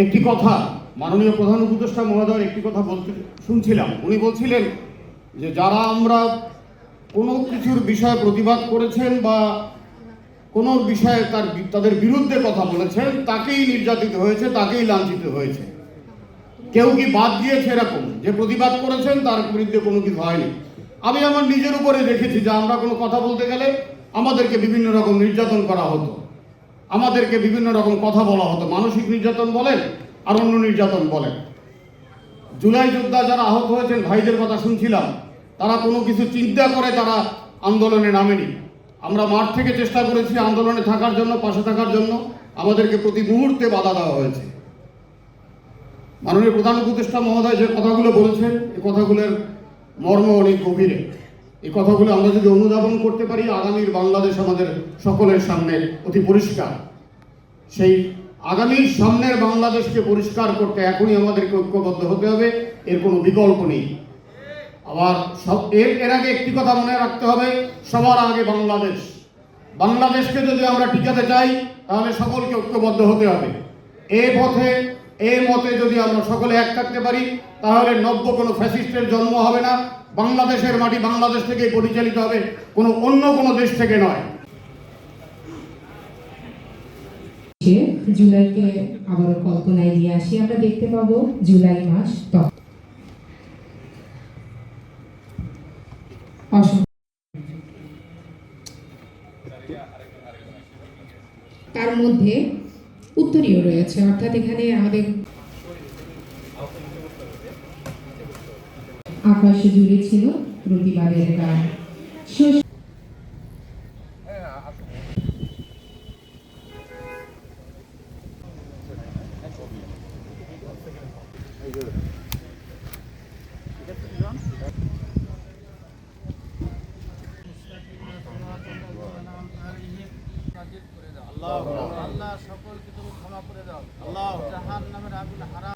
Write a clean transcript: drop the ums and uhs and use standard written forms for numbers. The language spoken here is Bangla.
একটি কথা মাননীয় প্রধান উপদেষ্টা মহোদয়ের একটি কথা বলতে শুনছিলাম। উনি বলছিলেন যে যারা আমরা কোনো কিছুর বিষয়ে প্রতিবাদ করেছেন বা কোনো বিষয়ে তাদের বিরুদ্ধে কথা বলেছেন তাকেই নির্যাতিত হয়েছে, তাকেই লাঞ্ছিত হয়েছে। কেউ কি বাদ দিয়েছে এরকম যে প্রতিবাদ করেছেন তার বিরুদ্ধে কোনো কিছু হয়নি? আমি আমার নিজের উপরে দেখেছি যে আমরা কোনো কথা বলতে গেলে আমাদেরকে বিভিন্ন রকম নির্যাতন করা হতো, আমাদেরকে বিভিন্ন রকম কথা বলা হতো, মানসিক নির্যাতন বলেন আর অন্য নির্যাতন বলেন। জুলাই যোদ্ধা যারা আহত হয়েছেন ভাইদের কথা শুনছিলাম, তারা কোনো কিছু চিন্তা করে তারা আন্দোলনে নামেনি। আমরা মাঠ থেকে চেষ্টা করেছি আন্দোলনে থাকার জন্য, পাশে থাকার জন্য, আমাদেরকে প্রতি মুহূর্তে বাধা দেওয়া হয়েছে। মাননীয় প্রধান উপদেষ্টা মহোদয় যে কথাগুলো বলেছেন এই কথাগুলোর মর্ম অনেক গভীরে। এই কথাগুলো আমরা যদি অনুধাবন করতে পারি, আগামীর বাংলাদেশ আমাদের সকলের সামনে অতি পরিষ্কার। সেই আগামীর সামনের বাংলাদেশকে পরিষ্কার করতে এখনই আমাদেরকে ঐক্যবদ্ধ হতে হবে, এর কোনো বিকল্প নেই। আবার এর আগে একটি কথা মনে রাখতে হবে, সবার আগে বাংলাদেশ। বাংলাদেশকে যদি আমরা টিকাতে চাই তাহলে সকলকে ঐক্যবদ্ধ হতে হবে। এই মতে যদি আমরা সকলে এক থাকতে পারি তাহলে নব্য কোনো ফ্যাসিস্টের জন্ম হবে না। বাংলাদেশের মাটি বাংলাদেশ থেকেই পরিচালিত হবে, অন্য কোনো দেশ থেকে নয়। জুলাইকে আবারও কল্পনায় নিয়ে আসি, আমরা দেখতে পাবো জুলাই মাস তার মধ্যে উত্তরীয় রয়েছে, অর্থাৎ এখানে আমাদের আকাশে জুড়ে ছিল প্রতিবাদের গান। আল্লাহ সকলকে তুমি ক্ষমা করে দাও। আল্লাহ জাহান্নামের আগুন হারাম।